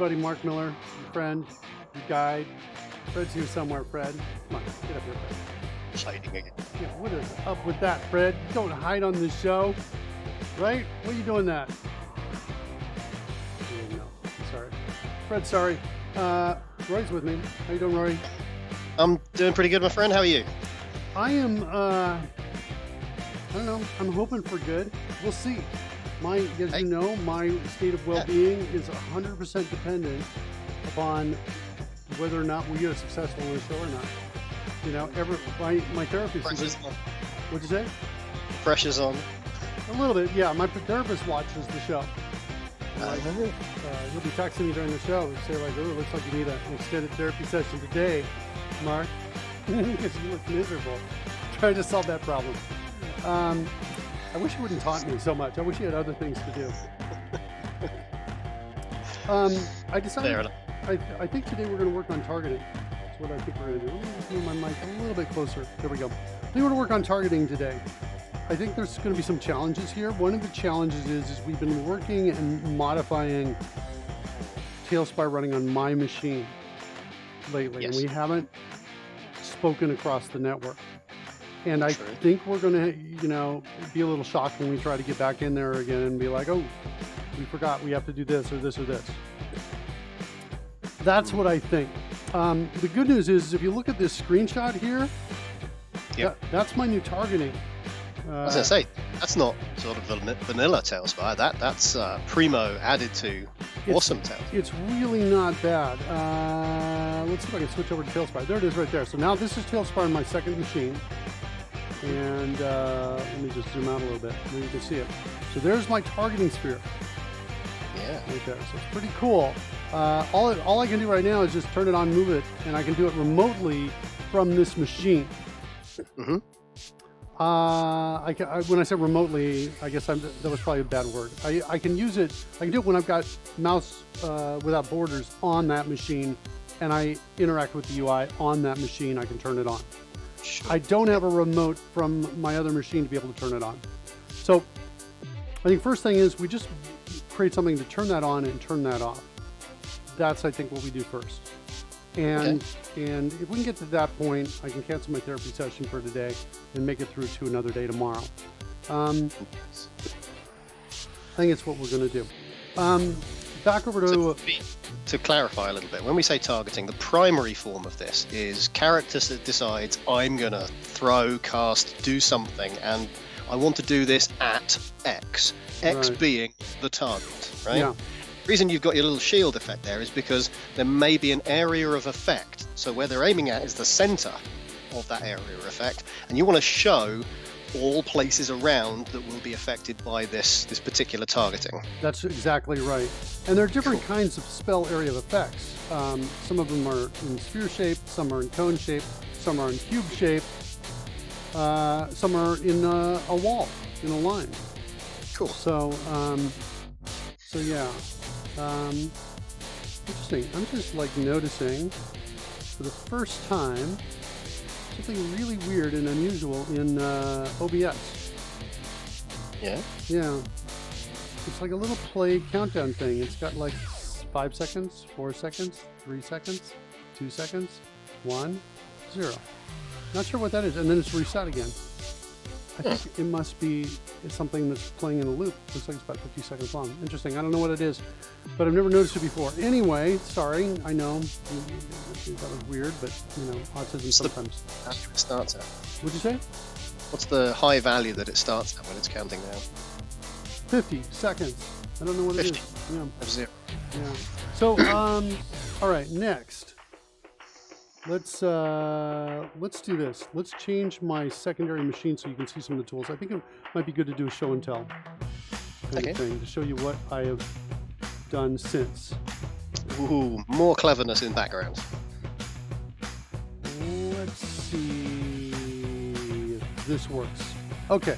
buddy Mark Miller, your friend, your guide. Fred's here somewhere, Fred. Come on, get up here, Fred. Just hiding again. Yeah, what is up with that, Fred? You don't hide on this show, right? What are you doing that? No, sorry. Fred, sorry. Roy's with me. How you doing, Roy? I'm doing pretty good, my friend. How are you? I am, I don't know. I'm hoping for good. We'll see. As you know, my state of well-being is 100% dependent upon whether or not we get successful on the show or not. You know, my therapist. Pressure's on. What'd you say? Pressure's on. A little bit, yeah. My therapist watches the show. He'll be texting me during the show and say like, "Oh, it looks like you need an extended therapy session today, Mark," because you look miserable. Trying to solve that problem. I wish you wouldn't taunt me so much. I wish you had other things to do. I decided. I think today we're going to work on targeting. That's what I think we're going to do. Let me just move my mic a little bit closer. There we go. I think we're going to work on targeting today. I think there's going to be some challenges here. One of the challenges is we've been working and modifying TaleSpire running on my machine lately, and we haven't spoken across the network. And I think we're going to, be a little shocked when we try to get back in there again and be like, oh, we forgot we have to do this or this or this. That's what I think. The good news is if you look at this screenshot here, that's my new targeting. I was going to say, that's not sort of vanilla TaleSpire. That's primo added to awesome TaleSpire. It's really not bad. Let's see if I can switch over to TaleSpire. There it is right there. So now this is TaleSpire on my second machine. And let me just zoom out a little bit. Then you can see it. So there's my targeting sphere. Yeah. Right there. So it's pretty cool. All I can do right now is just turn it on, move it, and I can do it remotely from this machine. Mm-hmm. When I said remotely, I guess that was probably a bad word. I can use it. I can do it when I've got mouse without borders on that machine, and I interact with the UI on that machine. I can turn it on. I don't have a remote from my other machine to be able to turn it on. So I think first thing is we just create something to turn that on and turn that off. That's, I think, what we do first. And if we can get to that point, I can cancel my therapy session for today and make it through to another day tomorrow. I think it's what we're going to do. Back over to clarify a little bit, when we say targeting, the primary form of this is characters that decides I'm going to throw, cast, do something, and I want to do this at X. X being the target, right? Yeah. The reason you've got your little shield effect there is because there may be an area of effect. So where they're aiming at is the center of that area of effect, and you want to show all places around that will be affected by this particular targeting. That's exactly right. And there are different kinds of spell area of effects. Some of them are in sphere shape, some are in cone shape, some are in cube shape, some are in a wall, in a line. Cool. So yeah. Interesting. I'm just noticing for the first time something really weird and unusual in OBS. Yeah? Yeah. It's like a little play countdown thing. It's got 5 seconds, 4 seconds, 3 seconds, 2 seconds, 1, 0. Not sure what that is. And then it's reset again. I think it must be something that's playing in a loop. Looks like it's about 50 seconds long. Interesting. I don't know what it is, but I've never noticed it before. Anyway, sorry. I know that was weird, but autism sometimes. That's what it starts at. What'd you say? What's the high value that it starts at when it's counting down? 50 seconds. I don't know what 50. it is. Yeah. 0. Yeah. So, all right. Next, let's do this. Let's change my secondary machine so you can see some of the tools. I think it might be good to do a show and tell kind of thing to show you what I have done since. Ooh, more cleverness in background. Let's see if this works. Okay.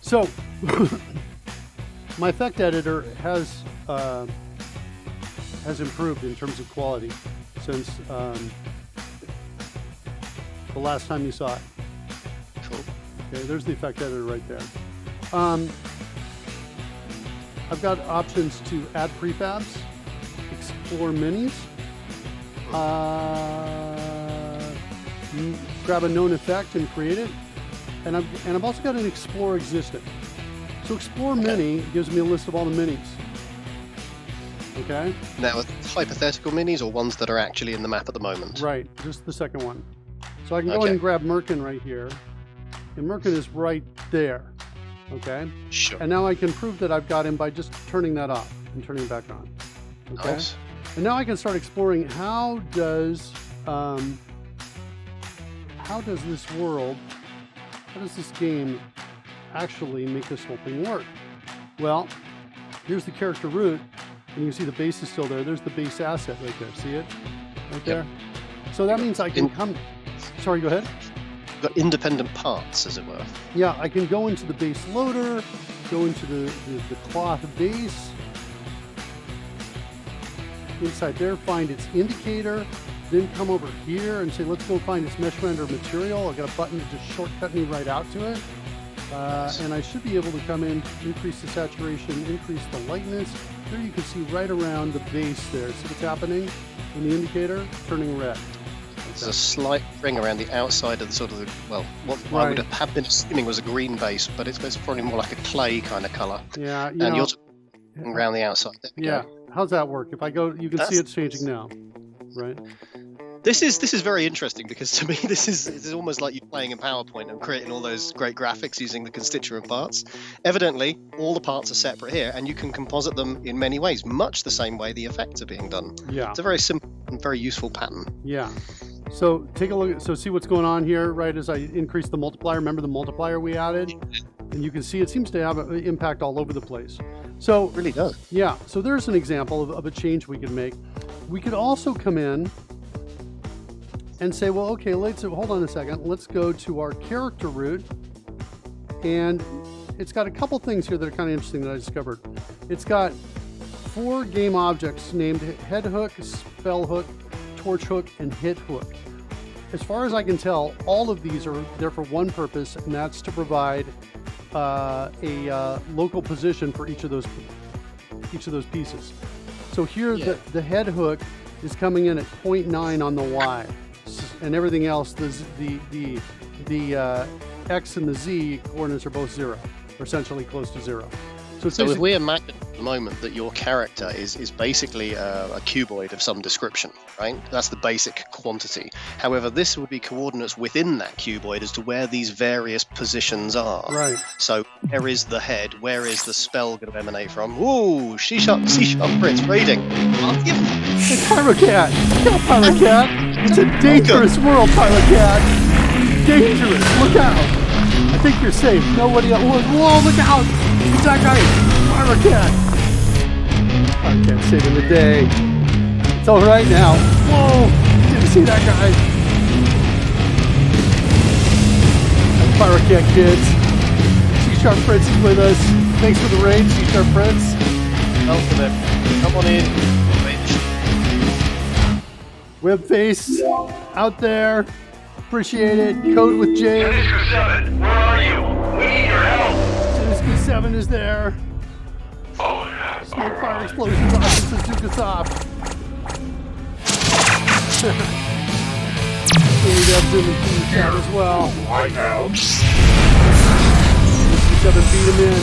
So, my effect editor has improved in terms of quality since the last time you saw it. Cool. Okay, there's the effect editor right there. I've got options to add prefabs, explore minis. Grab a known effect and create it. And I've also got an explore existing. So explore mini gives me a list of all the minis. Okay. Now, hypothetical minis or ones that are actually in the map at the moment? Right, just the second one. So I can go Okay. ahead and grab Merkin right here. And Merkin is right there. Okay. Sure. And now I can prove that I've got him by just turning that off and turning it back on. Okay. Nice. And now I can start exploring how does this world, how does this game actually make this whole thing work? Well, here's the character root, and you can see the base is still there. There's the base asset right there. See it? Right there? So that means I can come... Sorry, go ahead. You've got independent parts, as it were. Yeah, I can go into the base loader, go into the cloth base, inside there, find its indicator, then come over here and say, let's go find its mesh render material. I've got a button to just shortcut me right out to it. And I should be able to come in, increase the saturation, increase the lightness. There you can see right around the base there. See what's happening in the indicator? Turning red. There's a slight ring around the outside of the sort of the, well, what I would have been assuming was a green base, but it's probably more like a clay kind of colour. Yeah, and you're around the outside. There we go. How's that work? If I go, you can see it's changing now, right? This is very interesting because to me this is almost like you playing in PowerPoint and creating all those great graphics using the constituent parts. Evidently, all the parts are separate here, and you can composite them in many ways, much the same way the effects are being done. Yeah, it's a very simple and very useful pattern. Yeah. So take a look. So see what's going on here, right? As I increase the multiplier, remember the multiplier we added, and you can see it seems to have an impact all over the place. So it really does. Yeah. So there's an example of a change we could make. We could also come in and say, well, okay, hold on a second. Let's go to our character root, and it's got a couple things here that are kind of interesting that I discovered. It's got 4 game objects named head hook, spell hook, torch hook, and hit hook. As far as I can tell, all of these are there for one purpose, and that's to provide a local position for each of those pieces. So here, the head hook is coming in at 0.9 on the Y, and everything else, the X and the Z coordinates are both 0, or essentially close to 0. So if we imagine at the moment that your character is basically a cuboid of some description, right? That's the basic quantity. However, this would be coordinates within that cuboid as to where these various positions are. Right. So where is the head? Where is the spell going to emanate from? Ooh, C-sharp Brits raiding. Hey, Pyrocat! Yeah, Pyrocat! It's a dangerous world, Pyrocat! Dangerous! Look out! I think you're safe. Nobody else. Whoa, look out! It's that guy! Pyrocat! Pyrocat saving the day. It's alright now. Whoa! Did you see that guy? That's Pyrocat kids. C-Sharp Fritz is with us. Thanks for the raid, C-Sharp Fritz. Welcome in. Come on in. Webface out there. Appreciate it. Code with J. Genesis 7, where are you? We need your help. Genesis 7 is there. Oh, yeah. Smoke fire explosions off the Suzuka's off. We got Zoom in the chat as well. Right now. Genesis 7 beat him in.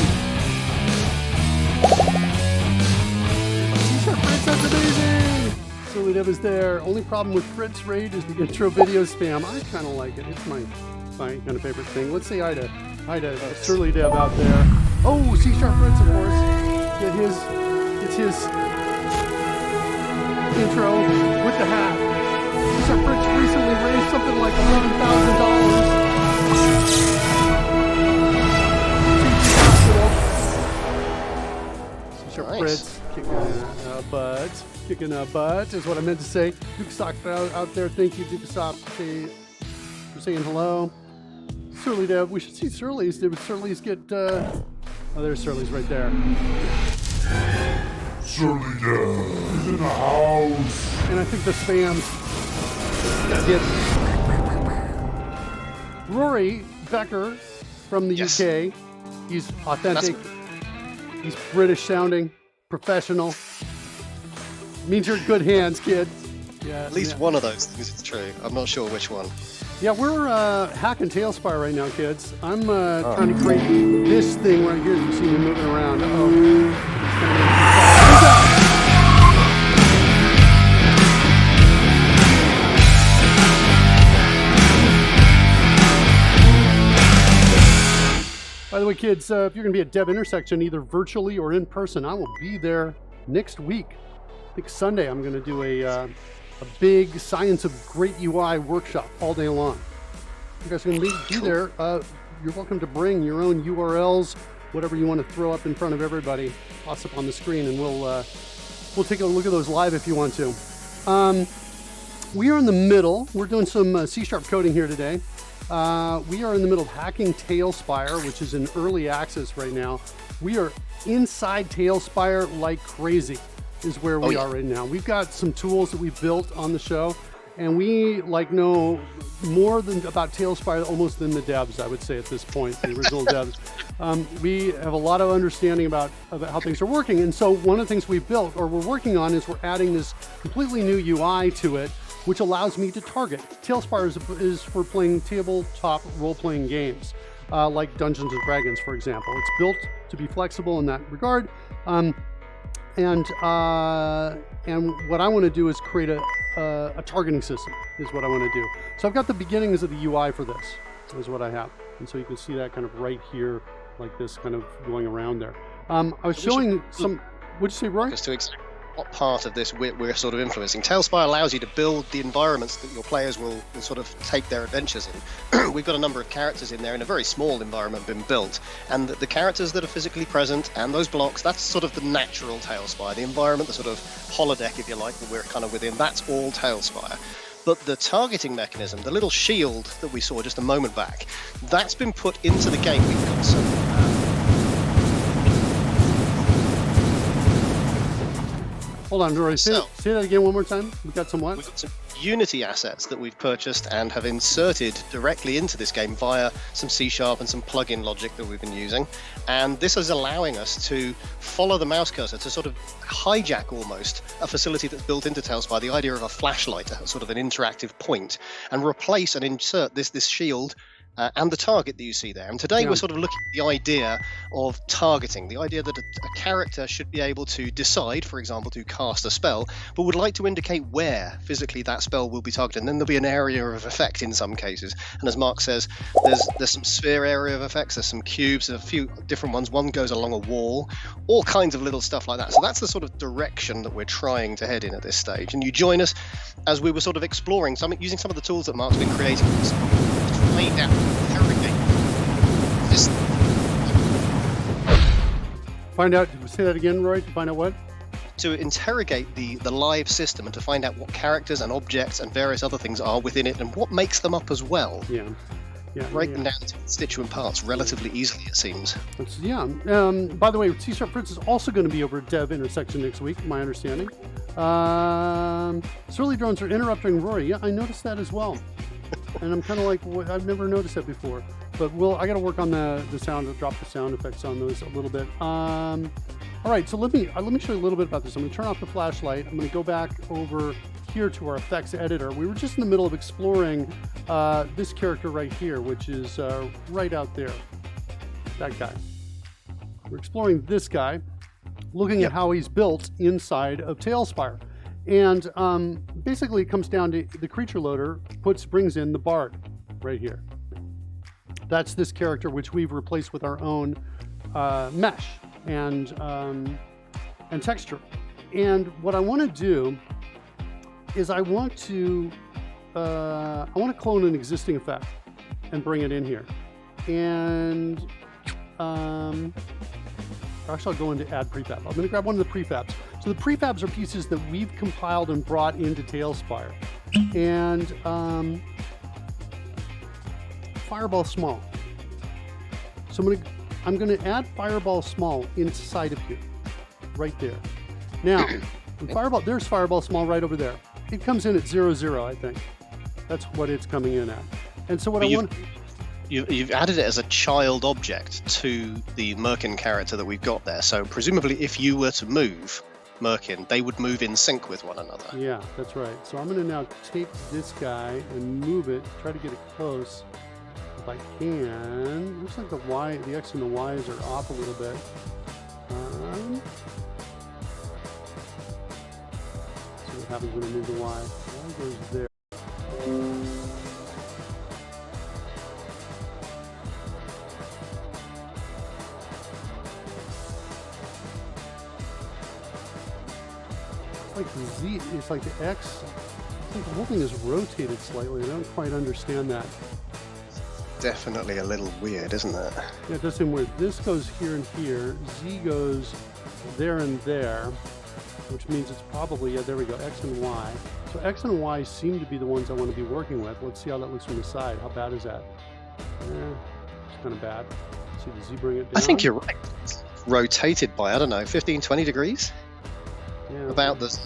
T-shirt Fritz, that's amazing. Surly Dev is there. Only problem with Fritz raid is the intro video spam. I kind of like it. It's my kind of favorite thing. Let's say hi to Surly Dev out there. Oh, C-Sharp Fritz, of course. It's his intro with the hat. C-Sharp Fritz recently raised something like $11,000. C-Sharp Fritz kicking a butt is what I meant to say. Dukesock out there, thank you, Dukesock, for saying hello. Surly Dev, we should see Surly's. Did Surly's get? Oh, there's Surly's right there. Surly Dev in the house. And I think the spams get Rory Becker from the UK. He's authentic. He's British sounding, professional. means you're in good hands, kid. Yeah. At least one of those things is true. I'm not sure which one. Yeah, we're hacking TaleSpire right now, kids. I'm trying to create this thing right here. You see me moving around. By the way, kids, if you're going to be at Dev Intersection, either virtually or in person, I will be there next week. I think Sunday I'm going to do a big Science of Great UI workshop all day long. You guys are going to be there. You're welcome to bring your own URLs, whatever you want to throw up in front of everybody. Toss up on the screen, and we'll take a look at those live if you want to. We are in the middle. We're doing some C# coding here today. We are in the middle of hacking TaleSpire, which is in early access right now. We are inside TaleSpire like crazy is where we are right now. We've got some tools that we've built on the show, and we know more about TaleSpire almost than the devs, I would say at this point, the original devs. We have a lot of understanding about how things are working, and so one of the things we've built, or we're working on, is we're adding this completely new UI to it, which allows me to target. TaleSpire is for playing tabletop role-playing games, like Dungeons & Dragons, for example. It's built to be flexible in that regard. And what I want to do is create a targeting system, is what I want to do. So I've got the beginnings of the UI for this, is what I have. And so you can see that kind of right here, like this kind of going around there. I was showing some, what'd you say, Roy? Just to explain what part of this we're sort of influencing. TaleSpire allows you to build the environments that your players will sort of take their adventures in. We've got a number of characters in there in a very small environment been built, and the characters that are physically present and those blocks, that's sort of the natural TaleSpire. The environment, the sort of holodeck, if you like, that we're kind of within, that's all TaleSpire. But the targeting mechanism, the little shield that we saw just a moment back, that's been put into the game. We've got some Hold on, Rory. Say that again one more time. We've got some what? We've got some Unity assets that we've purchased and have inserted directly into this game via some C# and some plugin logic that we've been using. And this is allowing us to follow the mouse cursor, to sort of hijack almost a facility that's built into TaleSpire, the idea of a flashlight, a sort of an interactive point, and replace and insert this shield and the target that you see there. And today we're sort of looking at the idea of targeting, the idea that a character should be able to decide, for example, to cast a spell, but would like to indicate where physically that spell will be targeted. And then there'll be an area of effect in some cases. And as Mark says, there's some sphere area of effects, there's some cubes, there's a few different ones. One goes along a wall, all kinds of little stuff like that. So that's the sort of direction that we're trying to head in at this stage. And you join us as we were sort of exploring, using some of the tools that Mark's been creating to find out, interrogate this. Find out, say that again, Roy, to find out what? To interrogate the live system and to find out what characters and objects and various other things are within it and what makes them up as well. Break them down into constituent parts relatively easily, it seems. By the way, C# Fritz is also going to be over at Dev Intersection next week, my understanding. Surly drones are interrupting Rory. Yeah, I noticed that as well. And I'm kind of like, I've never noticed that before. But I got to work on the sound, drop the sound effects on those a little bit. All right, so let me show you a little bit about this. I'm going to turn off the flashlight. I'm going to go back over here to our effects editor. We were just in the middle of exploring this character right here, which is right out there. That guy. We're exploring this guy, looking at how he's built inside of TaleSpire. And basically it comes down to the creature loader brings in the bard right here. That's this character which we've replaced with our own mesh and texture. And what I want to do is I want to clone an existing effect and bring it in here. And actually, I'll go into add prefab. I'm going to grab one of the prefabs. So the prefabs are pieces that we've compiled and brought into TaleSpire. And Fireball Small. So I'm going to add Fireball Small inside of here, right there. Now, there's Fireball Small right over there. It comes in at 0, I think. That's what it's coming in at. And so You've added it as a child object to the Merkin character that we've got there. So presumably if you were to move Merkin, they would move in sync with one another. Yeah, that's right. So I'm going to now take this guy and move it, try to get it close if I can. Looks like the X and the Y's are off a little bit. See what happens when I move the Y. Y goes there. It's like the Z, it's like the X, I think the whole thing is rotated slightly. I don't quite understand that. Definitely a little weird, isn't it? Yeah, it does seem weird. This goes here and here. Z goes there and there, which means it's probably, yeah, there we go, X and Y. So X and Y seem to be the ones I want to be working with. Let's see how that looks from the side. How bad is that? It's kind of bad. Let's see, does Z bring it down? I think you're right. It's rotated by, I don't know, 15, 20 degrees? Yeah. About this.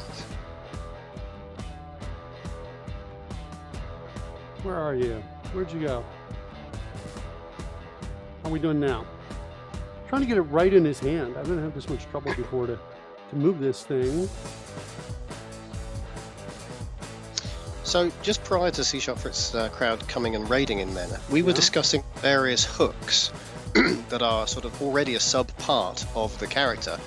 Where are you? Where'd you go? How are we doing now? Trying to get it right in his hand. I didn't have this much trouble before to move this thing. So just prior to C# for its crowd coming and raiding in then, we were discussing various hooks that are sort of already a sub part of the character.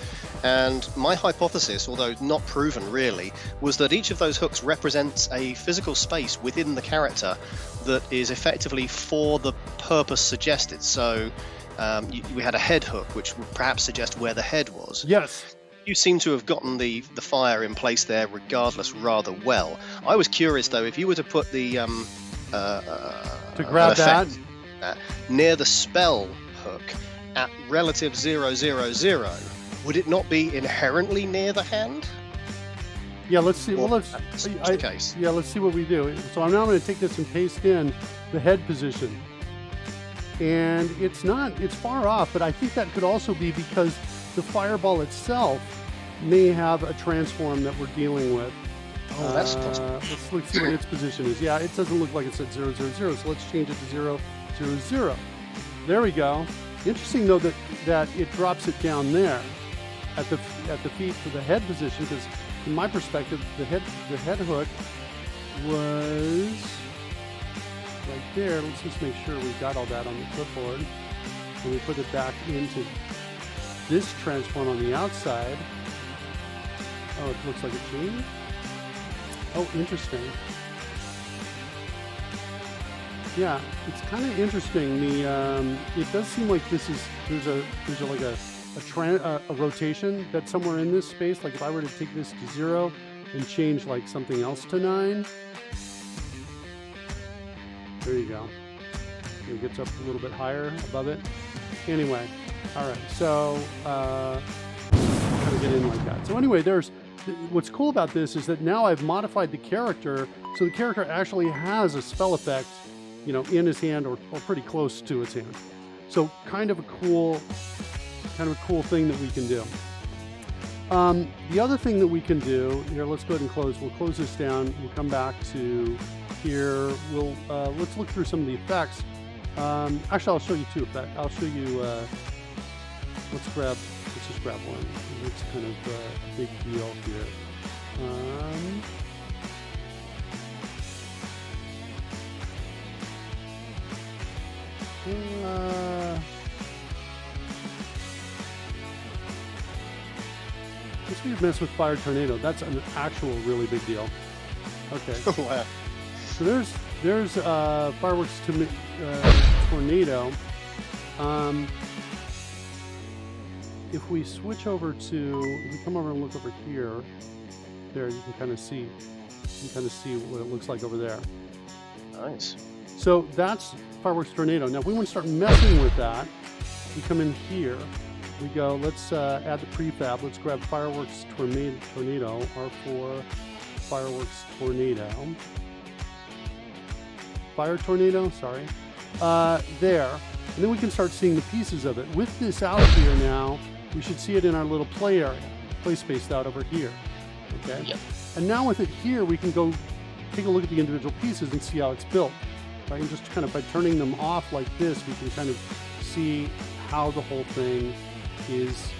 And my hypothesis, although not proven really, was that each of those hooks represents a physical space within the character that is effectively for the purpose suggested. So we had a head hook, which would perhaps suggest where the head was. Yes. You seem to have gotten the fire in place there regardless rather well. I was curious though, if you were to put the to grab that near the spell hook at relative 000, would it not be inherently near the hand? Yeah, let's see. Well, let's. The case. Yeah, let's see what we do. So I'm now going to take this and paste in the head position, and it's not. It's far off, but I think that could also be because the fireball itself may have a transform that we're dealing with. Oh, that's possible. Let's see what its position is. Yeah, it doesn't look like it's at 000, so let's change it to 000. There we go. Interesting though that it drops it down there at the feet for the head position, because from my perspective the head hook was right there. Let's just make sure we got all that on the clipboard, and we put it back into this transform on the outside. Oh, it looks like it changed. Oh, interesting. Yeah, it's kind of interesting. It does seem like there's like a rotation that's somewhere in this space. Like if I were to take this to 0 and change like something else to 9. There you go. It gets up a little bit higher above it. Anyway, all right. So kind of get in like that. So anyway, what's cool about this is that now I've modified the character, so the character actually has a spell effect, you know, in his hand or pretty close to his hand. So kind of a cool thing that we can do. The other thing that we can do here, let's go ahead and close. We'll close this down. We'll come back to here. Let's look through some of the effects. Actually, I'll show you two effects. I'll show you. Let's just grab one. It's kind of a big deal here. Let's mess with Fire Tornado. That's an actual really big deal. Okay. Wow. So there's Fireworks Tornado. If we switch over if we come over and look over here, there you can kind of see what it looks like over there. Nice. So that's Fireworks Tornado. Now if we want to start messing with that, we come in here. We go, let's add the prefab. Let's grab Fireworks Tornado, R4 Fireworks Tornado. Fire Tornado, sorry. There. And then we can start seeing the pieces of it. With this out here now, we should see it in our little play area, play space out over here. Okay? Yep. And now with it here, we can go take a look at the individual pieces and see how it's built. Right? And just kind of by turning them off like this, we can kind of see how the whole thing is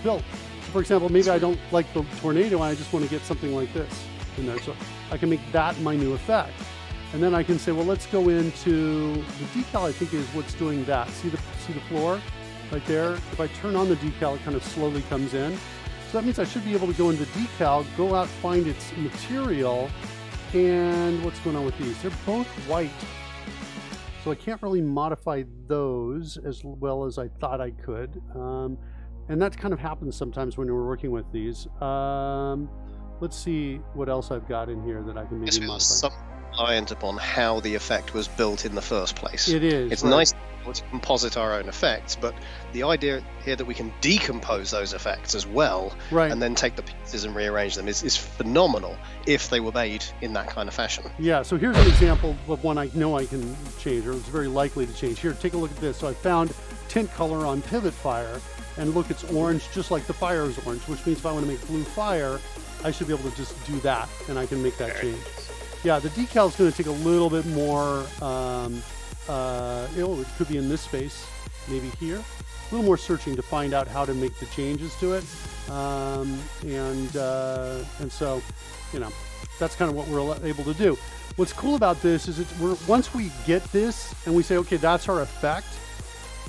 built. For example, maybe I don't like the tornado and I just want to get something like this in there. So I can make that my new effect. And then I can say, well, let's go into the decal, I think is what's doing that. See the floor right there? If I turn on the decal, it kind of slowly comes in. So that means I should be able to go into decal, go out, find its material, and what's going on with these? They're both white. So I can't really modify those as well as I thought I could. And that kind of happens sometimes when we're working with these. Let's see what else I've got in here that I can maybe modify. Some reliant upon how the effect was built in the first place. It is. It's nice to composite our own effects, but the idea here that we can decompose those effects as well, and then take the pieces and rearrange them is phenomenal if they were made in that kind of fashion. Yeah, so here's an example of one I know I can change, or it's very likely to change. Here, take a look at this. So I found tint color on Pivot Fire, and look, it's orange just like the fire is orange, which means if I want to make blue fire, I should be able to just do that, and I can make that change. Yeah, the decal is going to take a little bit more, it could be in this space, maybe here. A little more searching to find out how to make the changes to it. And so, you know, that's kind of what we're able to do. What's cool about this is once we get this and we say, okay, that's our effect.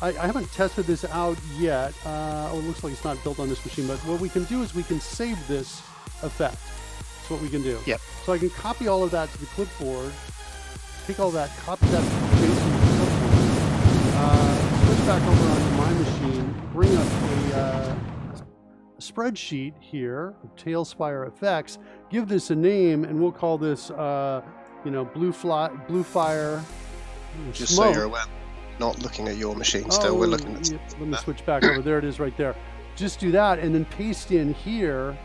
I haven't tested this out yet. It looks like it's not built on this machine, but what we can do is we can save this effect. That's what we can do. Yep. So I can copy all of that to the clipboard, take all that, copy that to the JSON clipboard, switch back over onto my machine, bring up a spreadsheet here of TaleSpire effects, give this a name, and we'll call this, blue fire. Just smoke. so you're aware, not looking at your machine still, we're looking at let me switch back over. There it is right there. Just do that and then paste in here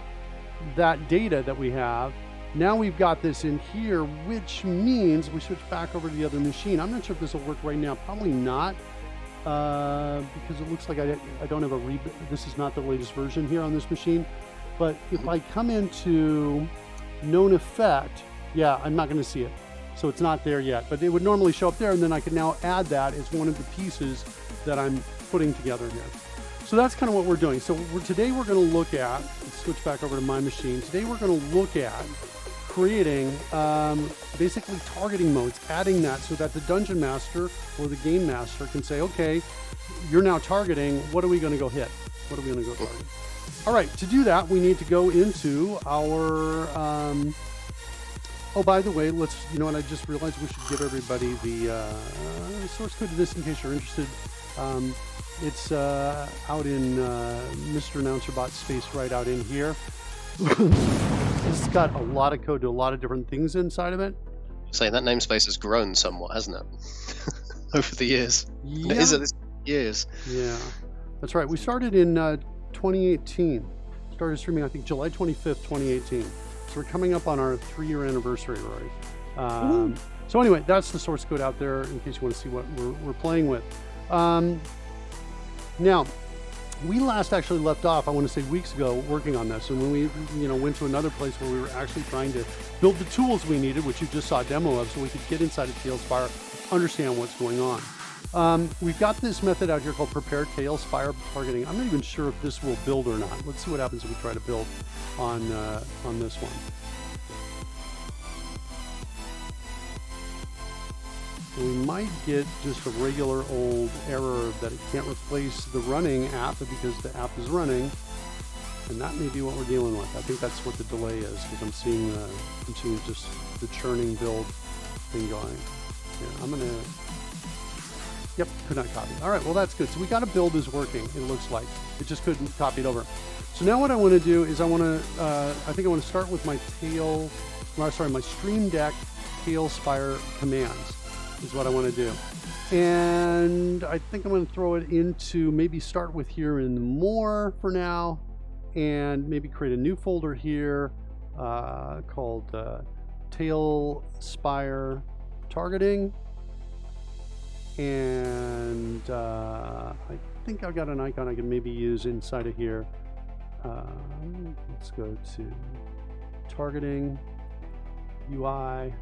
that data that we have. Now we've got this in here, which means we switch back over to the other machine. I'm not sure if this will work right now. Probably not, because it looks like I don't have this is not the latest version here on this machine. But if I come into known effect, yeah, I'm not going to see it. So it's not there yet, but it would normally show up there, and then I can now add that as one of the pieces that I'm putting together here. So that's kind of what we're doing. So today we're going to look at, let's switch back over to my machine. Today we're going to look at creating basically targeting modes, adding that so that the Dungeon Master or the Game Master can say, okay, you're now targeting, what are we going to go hit? What are we going to go target? All right, to do that, we need to go into our, oh, by the way, you know what, I just realized we should give everybody the source code to this in case you're interested. It's out in Mr. AnnouncerBot space right out in here. This has got a lot of code to a lot of different things inside of it. Say that namespace has grown somewhat, hasn't it? Over the years. Yeah. It is at this years. Yeah, that's right. We started in 2018. Started streaming, I think, July 25th, 2018. So we're coming up on our 3-year anniversary, Rory. So anyway, that's the source code out there in case you want to see what we're playing with. Now, we last actually left off, I want to say weeks ago, working on this. And when we went to another place where we were actually trying to build the tools we needed, which you just saw a demo of, so we could get inside of TaleSpire, understand what's going on. We've got this method out here called prepare TaleSpire targeting. I'm not even sure if this will build or not. Let's see what happens if we try to build on this one. We might get just a regular old error that it can't replace the running app because the app is running, and that may be what we're dealing with. I think that's what the delay is, because I'm seeing just the churning build thing going. Here, I'm gonna. Yep, could not copy. All right, well that's good. So we got a build is working. It looks like it just couldn't copy it over. So now what I want to do is I think I want to start with my my Stream Deck TaleSpire commands. Is what I want to do. And I think I'm going to throw it into, maybe start with here in more for now, and maybe create a new folder here called TaleSpire targeting. And I think I've got an icon I can maybe use inside of here. Let's go to targeting, UI,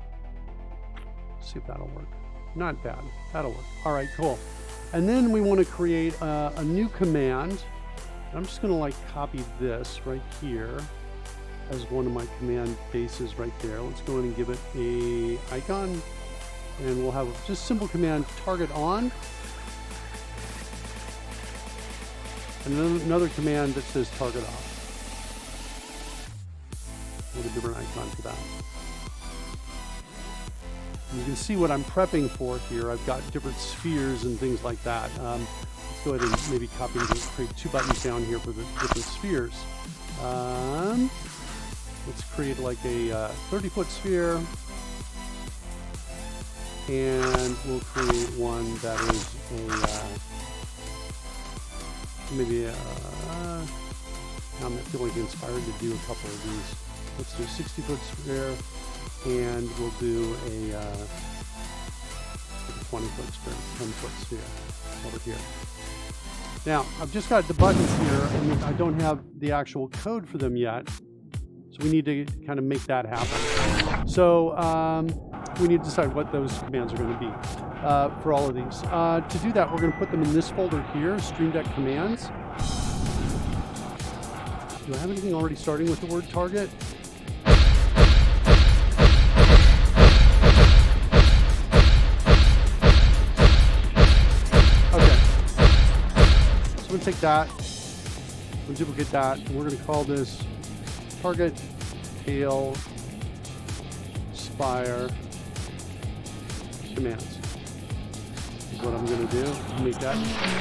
see if that'll work. Not bad. That'll work. All right, cool. And then we want to create a new command I'm just going to like copy this right here as one of my command bases right there. Let's go in and give it a icon, and we'll have just simple command target on, and another command that says target off with a different icon for that. You can see what I'm prepping for here. I've got different spheres and things like that. Let's go ahead and maybe copy and create 2 buttons down here for the different spheres. Let's create like a 30-foot sphere, and we'll create one that is maybe I'm feeling inspired to do a couple of these. Let's do a 60-foot sphere, and we'll do a 20-foot sphere, 10-foot sphere over here. Now, I've just got the buttons here, and I don't have the actual code for them yet. So we need to kind of make that happen. So we need to decide what those commands are going to be for all of these. To do that, we're going to put them in this folder here, Stream Deck Commands. Do I have anything already starting with the word target? Okay. So we're going to take that, we'll duplicate that, and we're going to call this target TaleSpire commands. Is what I'm going to do. Make that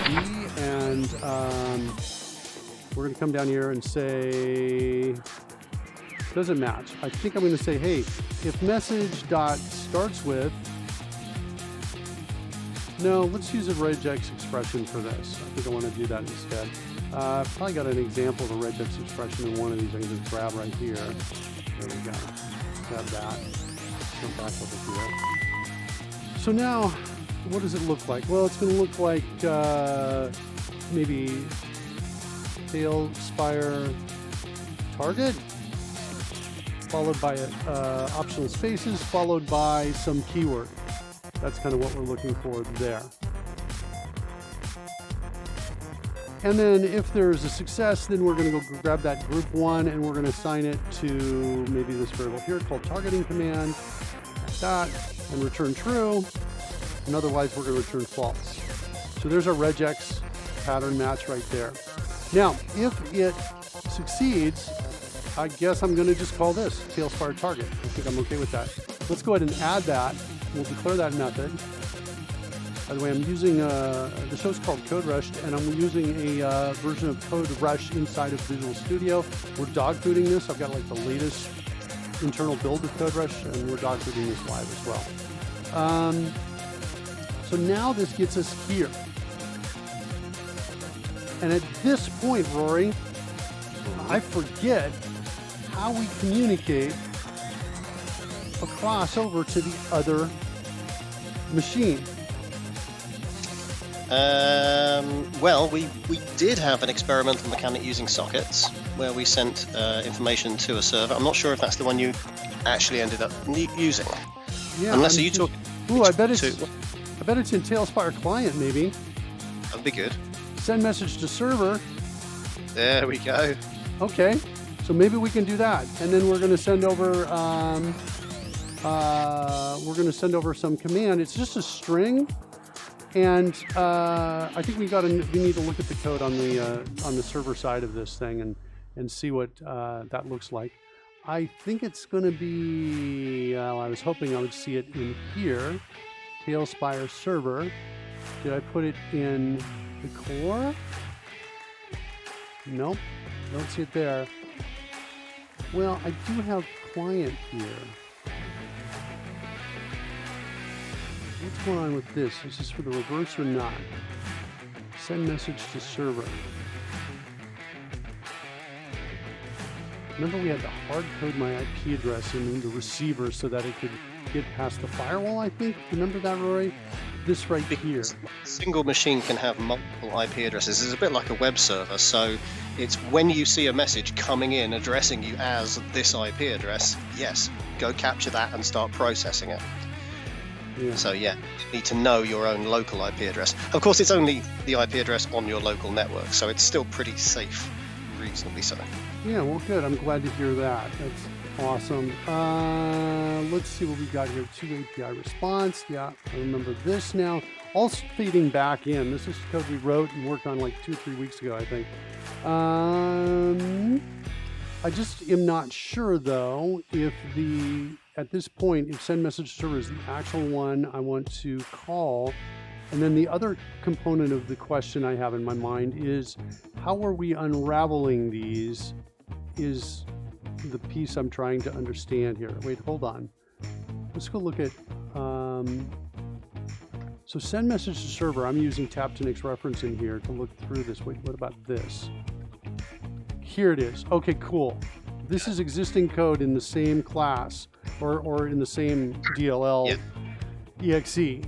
B, and we're going to come down here and say, doesn't match. I think I'm going to say, hey, if message dot starts with, no, let's use a regex expression for this. I think I want to do that instead. Probably got an example of a regex expression in one of these. I can just grab right here. There we go. Grab that. Jump back over here. So now, what does it look like? Well, it's going to look like maybe TaleSpire target, followed by optional spaces, followed by some keyword. That's kind of what we're looking for there. And then if there's a success, then we're going to go grab that group 1, and we're going to assign it to maybe this variable here called targeting command, like that, and return true. And otherwise, we're going to return false. So there's our regex pattern match right there. Now, if it succeeds, I guess I'm going to just call this TaleSpire target. I think I'm okay with that. Let's go ahead and add that. We'll declare that method. By the way, I'm using, the show's called Code Rush, and I'm using a version of Code Rush inside of Visual Studio. We're dogfooding this. I've got like the latest internal build of Code Rush, and we're dogfooding this live as well. So now this gets us here. And at this point, Rory, I forget how we communicate across over to the other machine. Well, we did have an experimental mechanic using sockets where we sent information to a server. I'm not sure if that's the one you actually ended up using. Yeah, unless you talk. Ooh, I bet it's in TaleSpire client maybe. That'd be good. Send message to server. There we go. Okay, so maybe we can do that, and then we're going to send over. Some command. It's just a string. And I think we need to look at the code on the server side of this thing and see what that looks like. I think it's going to be. Well, I was hoping I would see it in here, TaleSpire server. Did I put it in the core? Nope, don't see it there. Well, I do have client here. What's going on with this? Is this for the reverse or not? Send message to server. Remember we had to hard code my IP address in the receiver so that it could get past the firewall, I think? Remember that, Rory? This right here. A single machine can have multiple IP addresses. It's a bit like a web server, so it's when you see a message coming in addressing you as this IP address, yes, go capture that and start processing it. Yeah. So yeah, you need to know your own local IP address. Of course, it's only the IP address on your local network, so it's still pretty safe, reasonably so. Yeah, well, good. I'm glad to hear that. That's awesome. Let's see what we got here. 2 API response. Yeah, I remember this now. All feeding back in. This is code we wrote and worked on like 2 or 3 weeks ago, I think. I just am not sure though if at this point, if send message server is the actual one I want to call. And then the other component of the question I have in my mind is, how are we unraveling these is the piece I'm trying to understand here. Wait, hold on. Let's go look at, so send message to server. I'm using Taptonix reference in here to look through this. Wait, what about this? Here it is. Okay, cool. This is existing code in the same class or in the same DLL. Yep. EXE.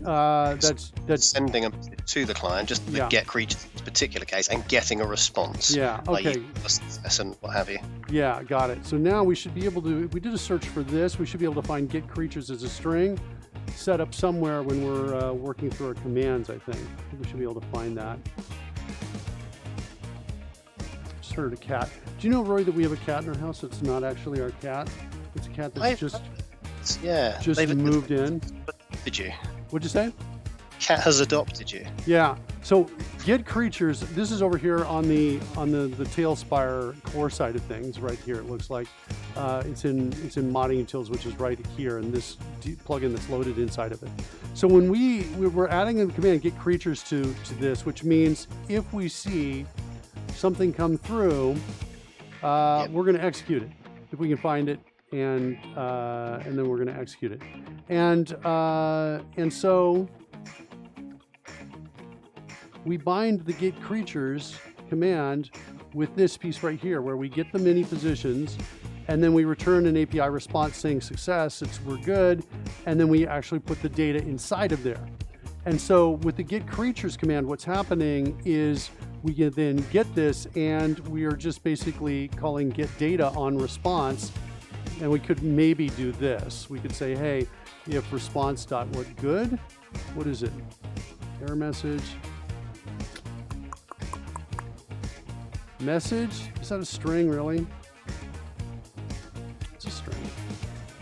That's sending them to the client, just the get creature in this particular case, and getting a response. Yeah, okay. And what have you. Yeah, got it. So now we should be able to, if we did a search for this, we should be able to find get creatures as a string set up somewhere when we're working through our commands, I think. We should be able to find that. Just heard a cat. Do you know, Roy, that we have a cat in our house that's not actually our cat? It's a cat that's just moved in. Did you? What'd you say? Cat has adopted you. Yeah. So get creatures. This is over here on the TaleSpire core side of things. Right here, it looks like it's in modding utils, which is right here, and this plugin that's loaded inside of it. So when we're adding in the command get creatures to this, which means if we see something come through, we're going to execute it if we can find it. And then we're going to execute it, and so we bind the get creatures command with this piece right here, where we get the many positions, and then we return an API response saying success, we're good, and then we actually put the data inside of there. And so with the get creatures command, what's happening is we can then get this, and we are just basically calling get data on response. And we could maybe do this. We could say, hey, if response dot what good? What is it? Error message. Message? Is that a string, really? It's a string.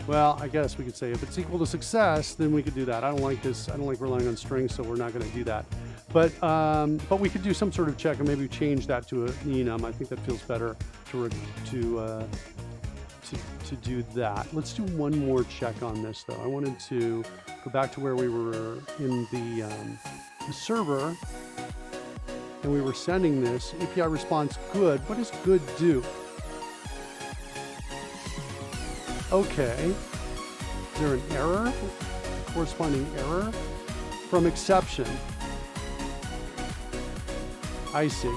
Well, I guess we could say if it's equal to success, then we could do that. I don't like this. I don't like relying on strings, so we're not going to do that. But we could do some sort of check and maybe change that to an enum. I think that feels better to do that. Let's do one more check on this though. I wanted to go back to where we were in the server, and we were sending this API response good. What does good do? Okay. Is there an error? Corresponding error? From exception. I see.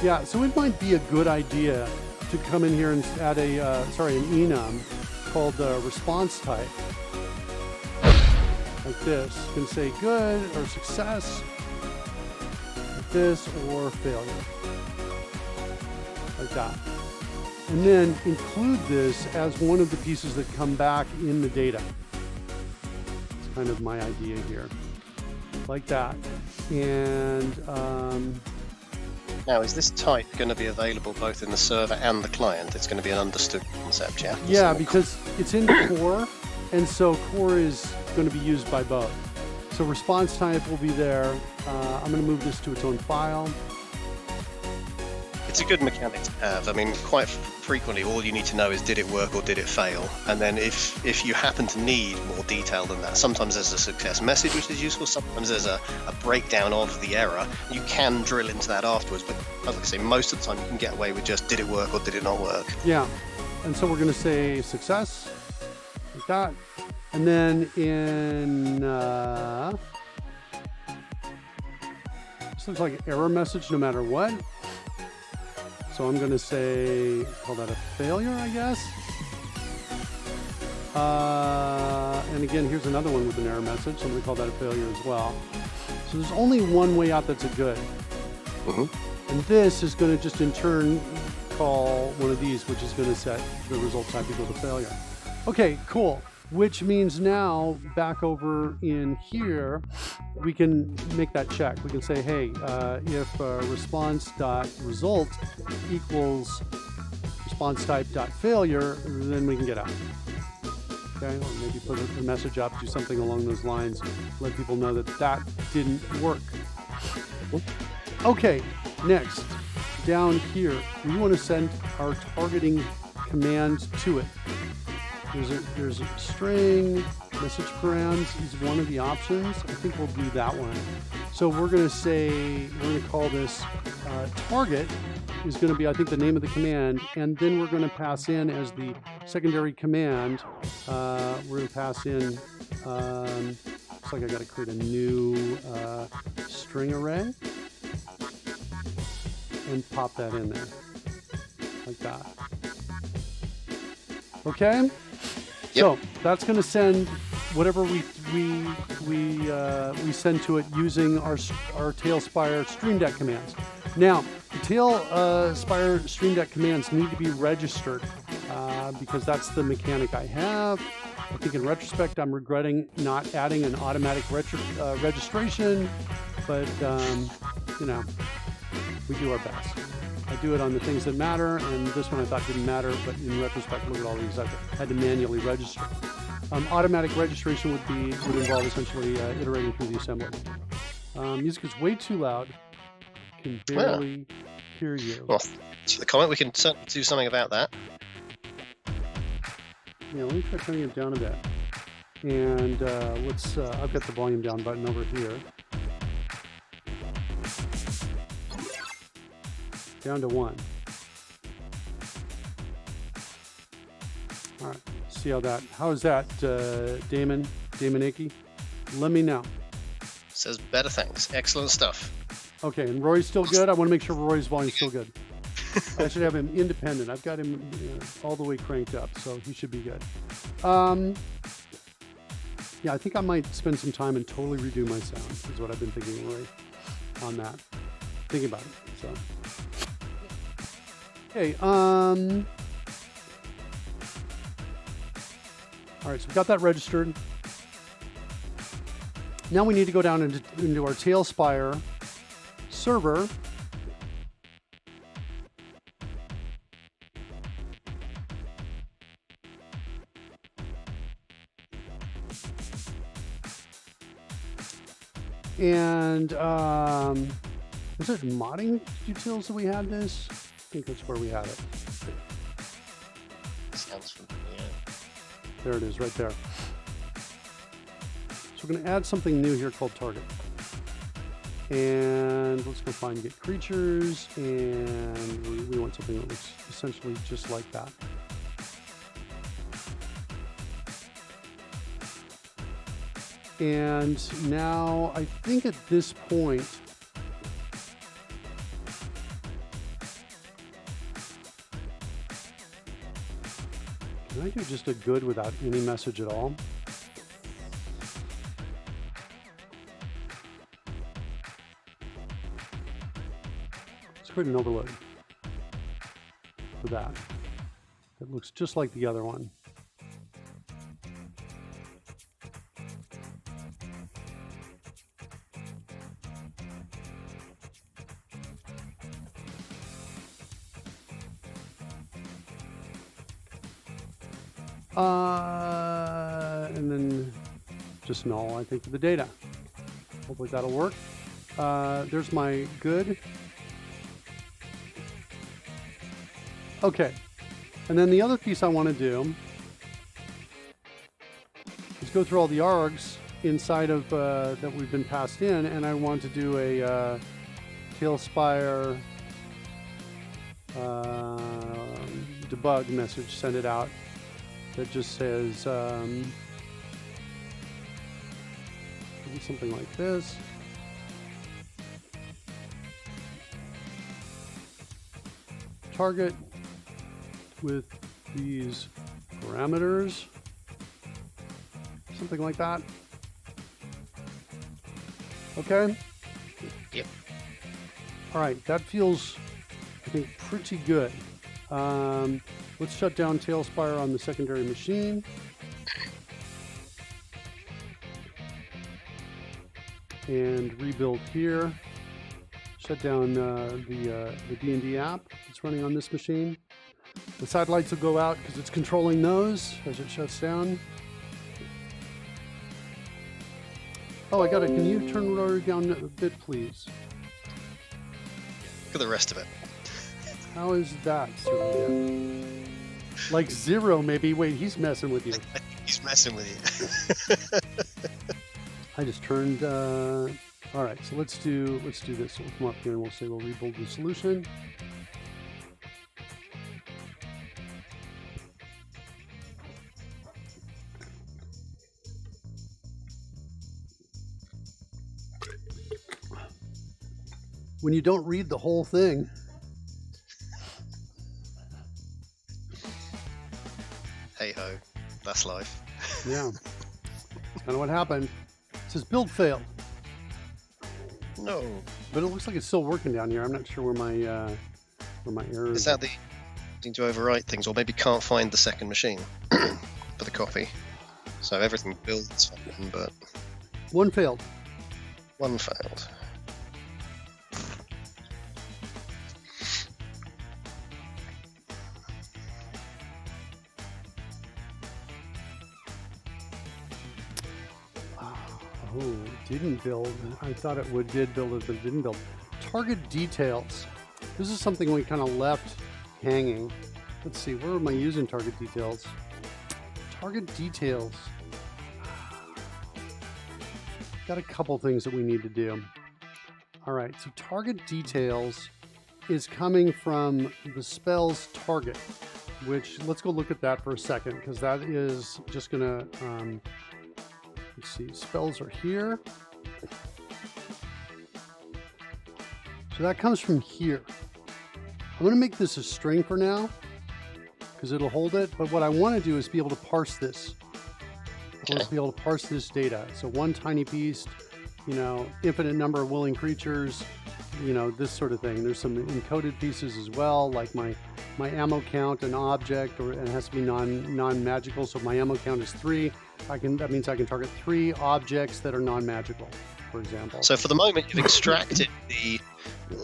Yeah, so it might be a good idea to come in here and add an enum called response type. Like this. You can say good or success, like this, or failure. Like that. And then include this as one of the pieces that come back in the data. It's kind of my idea here. Like that. And now, is this type going to be available both in the server and the client? It's going to be an understood concept, yeah? Yeah, because it's in core, and so core is going to be used by both. So response type will be there. I'm going to move this to its own file. It's a good mechanic to have. I mean, quite frequently, all you need to know is did it work or did it fail? And then if you happen to need more detail than that, sometimes there's a success message which is useful, sometimes there's a breakdown of the error. You can drill into that afterwards, but as I say, most of the time you can get away with just did it work or did it not work? Yeah, and so we're going to say success, like that. And then in, this looks like an error message no matter what. So I'm going to say, call that a failure, I guess. And again, here's another one with an error message. So I'm going to call that a failure as well. So there's only one way out that's a good. Mm-hmm. And this is going to just in turn call one of these, which is going to set the result type equal to failure. Okay, cool. which means now back over in here, we can make that check. We can say, hey, if response.result equals response type.failure, then we can get out. Okay, or maybe put a message up, do something along those lines, let people know that that didn't work. Okay, next, down here, we want to send our targeting command to it. There's a string, message params is one of the options. I think we'll do that one. So we're going to call this target is going to be, I think, the name of the command, and then we're going to pass in as the secondary command. We're going to pass in, looks like I got to create a new string array and pop that in there like that. Okay. Yep. So that's going to send whatever we send to it using our TaleSpire Stream Deck commands. Now, the TaleSpire Stream Deck commands need to be registered because that's the mechanic I have. I think in retrospect, I'm regretting not adding an automatic registration, but you know, we do our best. I do it on the things that matter, and this one I thought didn't matter, but in retrospect, look at all these I had to manually register. Automatic registration would involve essentially iterating through the assembly. Music is way too loud. I can barely hear you. Well, to the comment, we can certainly do something about that. Yeah, let me try turning it down a bit. And let's, I've got the volume down button over here. Down to 1. All right, see how is that, Damon Icky? Let me know. Says better thanks. Excellent stuff. Okay, and Roy's still good? I want to make sure Roy's volume's still good. I should have him independent. I've got him all the way cranked up, so he should be good. Yeah, I think I might spend some time and totally redo my sound, is what I've been thinking, Roy, on that. Thinking about it, so. Okay, all right, so we've got that registered. Now we need to go down into our TaleSpire server. And is it modding utils that we had this? I think that's where we had it. Sounds familiar. There it is, right there. So we're going to add something new here called target. And let's go find get creatures, and we want something that looks essentially just like that. And now I think at this point, can I do just a good without any message at all? Let's create an overload for that. That looks just like the other one. And then just null, I think, for the data. Hopefully that'll work. There's my good. Okay. And then the other piece I want to do is go through all the args inside of that we've been passed in, and I want to do a TaleSpire debug message, send it out. That just says maybe something like this. Target with these parameters. Something like that. Okay? Yep. All right, that feels, I think, pretty good. Let's shut down TaleSpire on the secondary machine. and rebuild here. Shut down the D&D app that's running on this machine. The satellites will go out because it's controlling those as it shuts down. Oh, I got it. Can you turn rotary down a bit, please? Look at the rest of it. How is that? Like 0, maybe. Wait, he's messing with you. I think he's messing with you. I just turned. All right, so let's do this. We'll come up here and we'll say we'll rebuild the solution. When you don't read the whole thing. Hey ho, that's life. Yeah, that's kind of what happened. It says build failed. No. But it looks like it's still working down here. I'm not sure where my error Is that the thing to overwrite things, or maybe can't find the second machine for the copy? So everything builds fine, but one failed. one failed. Oh, it didn't build. I thought it did build it, but it didn't build. Target details. This is something we kind of left hanging. Let's see, where am I using target details? Target details. Got a couple things that we need to do. All right, so target details is coming from the spell's target, which let's go look at that for a second, because that is just gonna, let's see, spells are here. So that comes from here. I'm gonna make this a string for now, because it'll hold it, but what I wanna do is be able to parse this. I want to be able to parse this data. So one tiny beast, you know, infinite number of willing creatures, you know, this sort of thing. There's some encoded pieces as well, like my ammo count, an object, or it has to be non-magical. So my ammo count is 3. That means I can target 3 objects that are non-magical, for example. So for the moment, you've extracted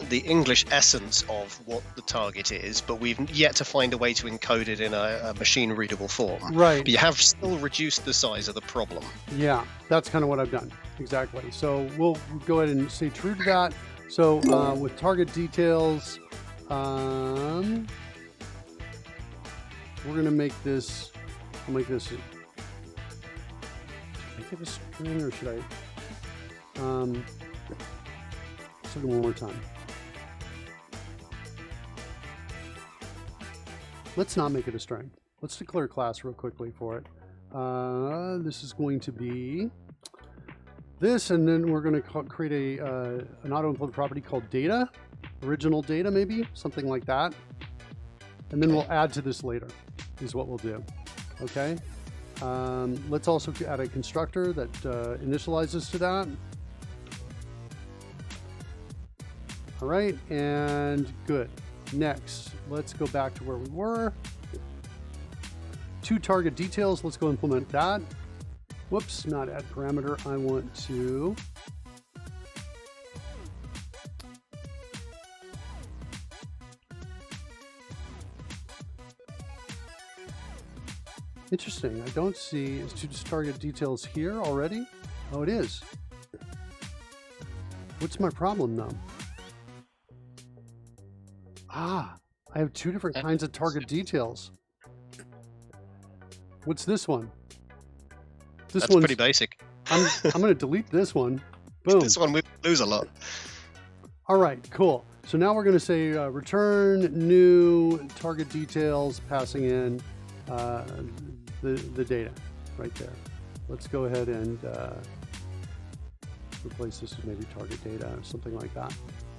the English essence of what the target is, but we've yet to find a way to encode it in a machine-readable form. Right. But you have still reduced the size of the problem. Yeah, that's kind of what I've done. Exactly. So we'll go ahead and stay true to that. So with target details, we're going to make this, I'll make this, should I make it a string or should I, let's look at one more time. Let's not make it a string. Let's declare a class real quickly for it. This is going to be this, and then we're going to create an auto-include property called data, original data maybe, something like that. And then we'll add to this later, is what we'll do. Okay. Let's also add a constructor that initializes to that. All right, and good. Next, let's go back to where we were. 2 target details, let's go implement that. Whoops, not add parameter. I want to interesting. I don't see, is 2 target details here already? Oh, it is. What's my problem though? Ah, I have 2 different kinds of target details. What's this one? This That's pretty basic. I'm going to delete this one. Boom. This one we lose a lot. All right, cool. So now we're going to say return new target details, passing in the data right there. Let's go ahead and replace this with maybe target data or something like that.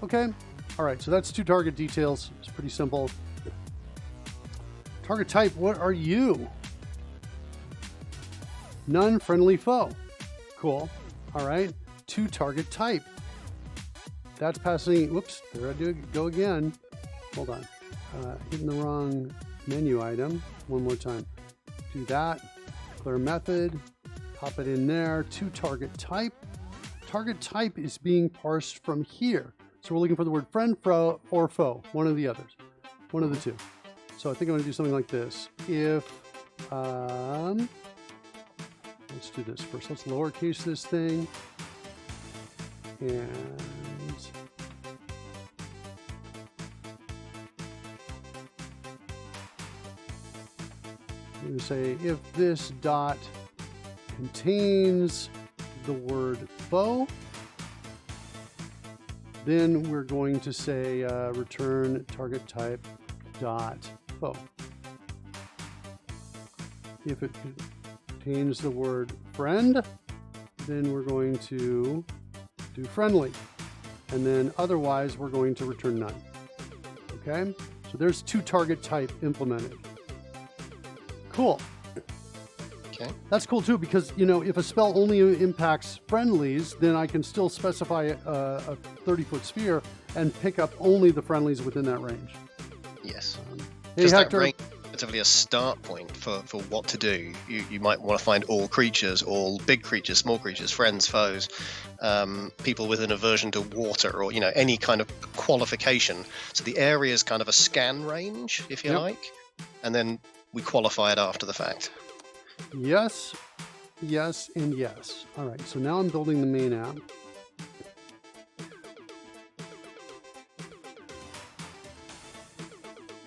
Okay. All right, so that's 2 target details. It's pretty simple. Target type, what are you? None friendly foe. Cool. All right, 2 target type. That's passing, whoops, there I go again. Hold on, hitting the wrong menu item. One more time. Do that, clear method, pop it in there. 2 target type. target type is being parsed from here. So we're looking for the word friend, or foe, one of the others, one of the two. So I think I'm going to do something like this. If, let's do this first. Let's lowercase this thing. And I'm going to say if this dot contains the word foe, then we're going to say return target type dot foe. If it contains the word friend, then we're going to do friendly. And then otherwise, we're going to return none. Okay? So there's two target type implemented. Cool. Okay. That's cool too, because you know, if a spell only impacts friendlies, then I can still specify a 30-foot sphere and pick up only the friendlies within that range. Yes. Hey, Just Hector. that range is relatively a start point for what to do. You might want to find all creatures, all big creatures, small creatures, friends, foes, people with an aversion to water, or any kind of qualification. So the area is kind of a scan range, if you like, and then we qualify it after the fact. Yes, yes, and yes. All right, so now I'm building the main app.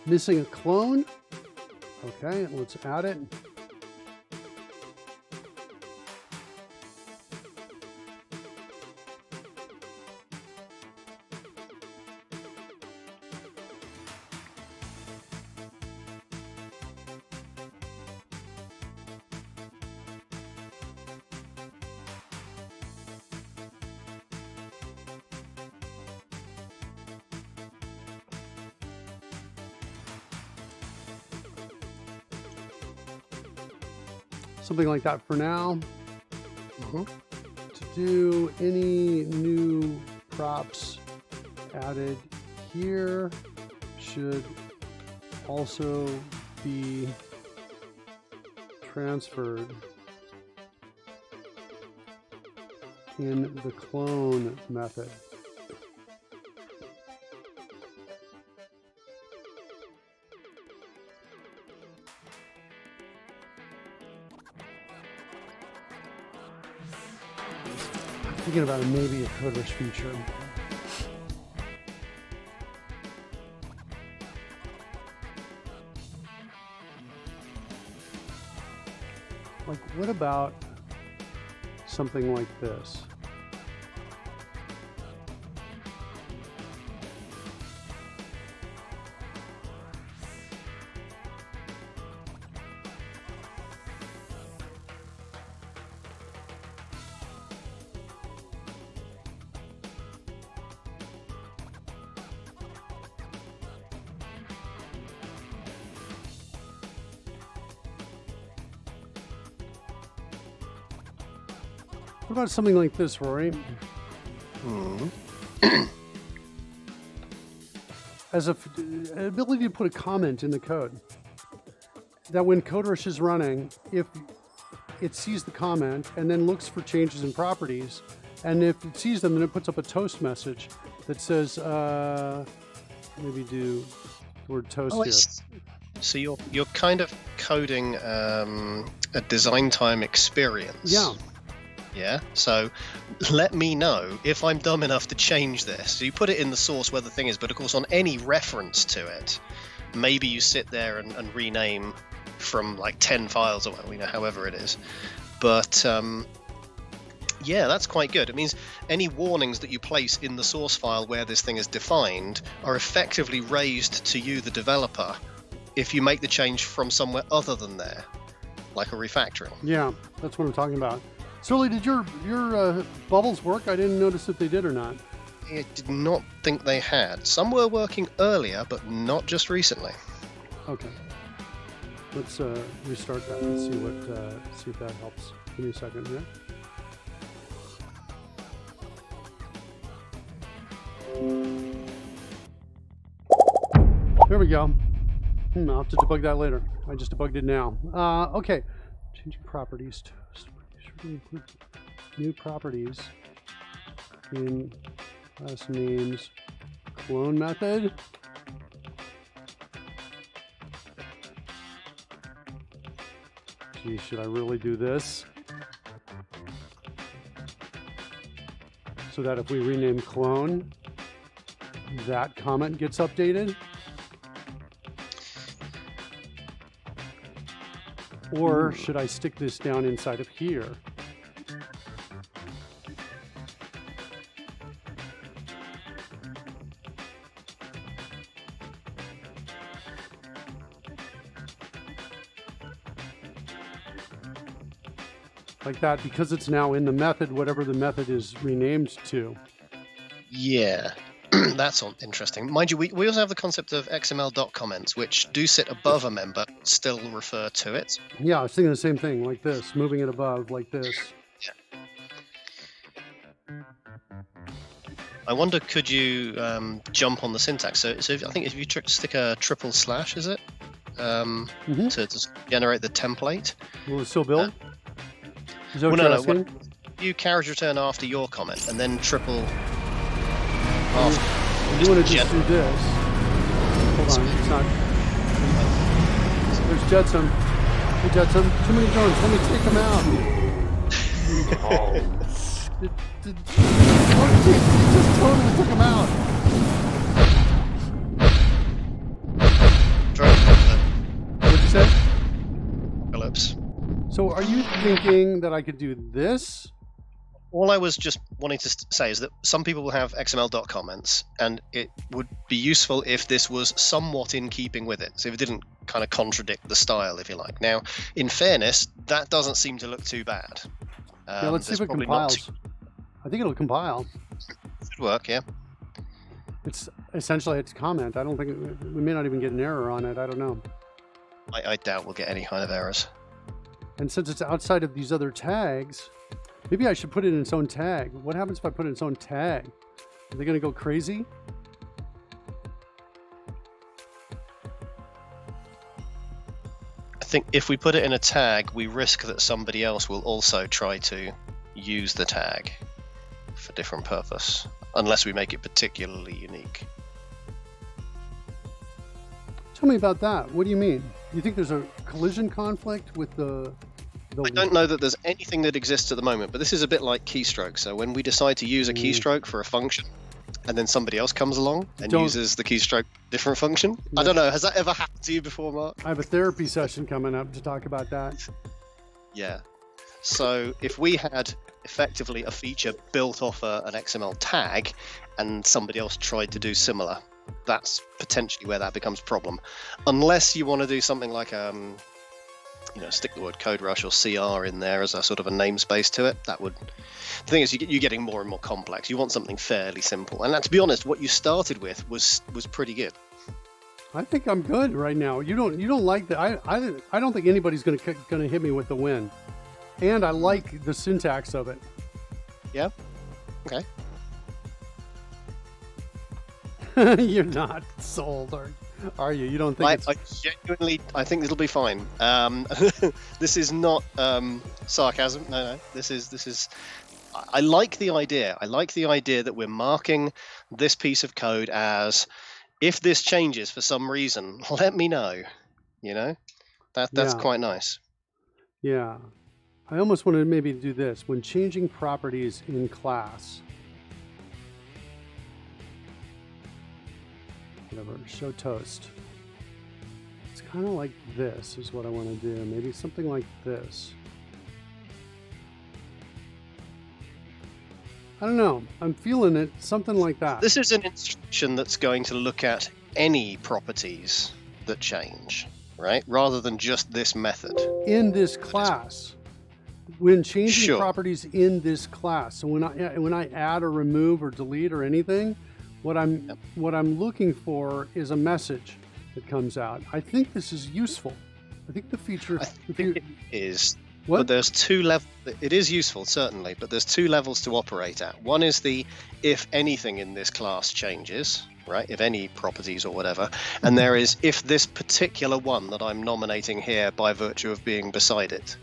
Missing a clone. Okay, let's add it. Something like that for now. To do any new props added here should also be transferred in the clone method. Thinking about maybe a coders feature. Like, what about something like this? What about something like this, Rory? As an ability to put a comment in the code. That when CodeRush is running, if it sees the comment and then looks for changes in properties, and if it sees them, then it puts up a toast message that says, maybe do the word toast here. So you're kind of coding a design time experience. Yeah. Yeah, so let me know if I'm dumb enough to change this. So you put it in the source where the thing is, but of course on any reference to it, maybe you sit there and rename from like 10 files or however it is. But yeah, that's quite good. It means any warnings that you place in the source file where this thing is defined are effectively raised to you, the developer, if you make the change from somewhere other than there, like a refactoring. Yeah, that's what I'm talking about. Sully, did your bubbles work? I didn't notice if they did or not. I did not think they had. Some were working earlier, but not just recently. Okay. Let's restart that and see if that helps. Give me a second here. There we go. I'll have to debug that later. I just debugged it now. Okay. Changing properties to new properties. in class names clone method. Gee, should I really do this? So that if we rename clone, that comment gets updated? Or should I stick this down inside of here? Like that, because it's now in the method, whatever the method is renamed to. Yeah, that's interesting. Mind you, we also have the concept of XML.comments, which do sit above a member, still refer to it. Yeah, I was thinking the same thing, like this, moving it above, like this. I wonder, could you jump on the syntax? So I think if you stick a triple slash, is it? To generate the template. Will it still build? Is that Well, what you're no. asking? You carriage return after your comment, and then triple after. You want to just do this. Hold on, it's not. There's Jetsam. Hey Jetsam, too many drones, let me take them out. It just totally took them out. What'd you say? Phillips. So are you thinking that I could do this? All I was just wanting to say is that some people will have XML.comments, and it would be useful if this was somewhat in keeping with it. So if it didn't kind of contradict the style, if you like. Now, in fairness, that doesn't seem to look too bad. Yeah, let's see if it compiles. I think it'll compile. Should work, yeah. It's essentially it's comment. I don't think we may not even get an error on it. I don't know. I doubt we'll get any kind of errors. And since it's outside of these other tags, maybe I should put it in its own tag. What happens if I put it in its own tag? Are they going to go crazy? I think if we put it in a tag, we risk that somebody else will also try to use the tag for different purpose, unless we make it particularly unique. Tell me about that. What do you mean? Do you think there's a collision conflict with the I don't know that there's anything that exists at the moment, but this is a bit like keystrokes. So when we decide to use a keystroke for a function, and then somebody else comes along and uses the keystroke different function. I don't know. Has that ever happened to you before, Mark? I have a therapy session coming up to talk about that. Yeah. So if we had effectively a feature built off an XML tag, and somebody else tried to do similar, that's potentially where that becomes a problem. Unless you want to do something like stick the word code rush or CR in there as a sort of a namespace to it. That would. The thing is, you're getting more and more complex. You want something fairly simple. And to be honest, what you started with was pretty good. I think I'm good right now. You don't like that. I don't think anybody's gonna hit me with the win. And I like the syntax of it. Yeah. Okay. You're not sold, are you? You don't think I genuinely, I think it'll be fine. This is not sarcasm. No. This is. I like the idea. I like the idea that we're marking this piece of code as, if this changes for some reason, let me know. That's quite nice. Yeah. I almost wanted maybe to do this when changing properties in class. Whatever, show toast. It's kind of like this is what I want to do. Maybe something like this. I don't know. I'm feeling it. Something like that. This is an instruction that's going to look at any properties that change, right? Rather than just this method. In this class. When changing properties in this class. So when I add or remove or delete or anything, what I'm looking for is a message that comes out. I think this is useful. I think the feature it is. What? But there's two levels. It is useful, certainly, but there's two levels to operate at. One is the if anything in this class changes, right? If any properties or whatever. And there is if this particular one that I'm nominating here by virtue of being beside it.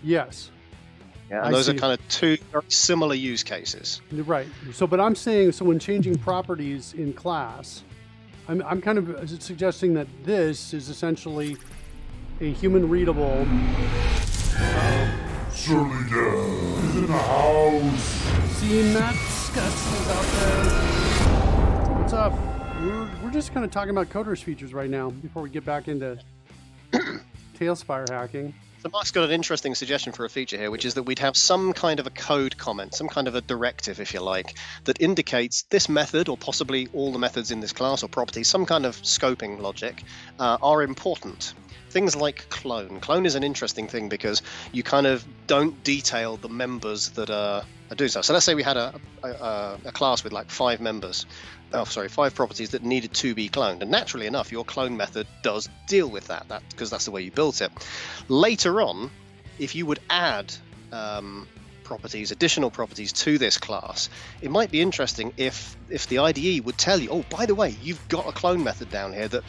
Yes. Yeah, and I those are see. kind of two very similar use cases. Right. So, but I'm saying, so when changing properties in class, I'm kind of suggesting that this is essentially a human readable. Surely Dev is in the house. See, Matt Scuss is out there. What's up? We're just kind of talking about coders features right now before we get back into TaleSpire hacking. So Mark's got an interesting suggestion for a feature here, which is that we'd have some kind of a code comment, some kind of a directive, if you like, that indicates this method, or possibly all the methods in this class or property, some kind of scoping logic, are important. Things like clone. Clone is an interesting thing because you kind of don't detail the members that are doing so. So let's say we had a class with like 5 members. 5 properties that needed to be cloned, and naturally enough your clone method does deal with that because that's the way you built it. Later on, if you would add additional properties to this class, it might be interesting if the IDE would tell you, oh, by the way, you've got a clone method down here that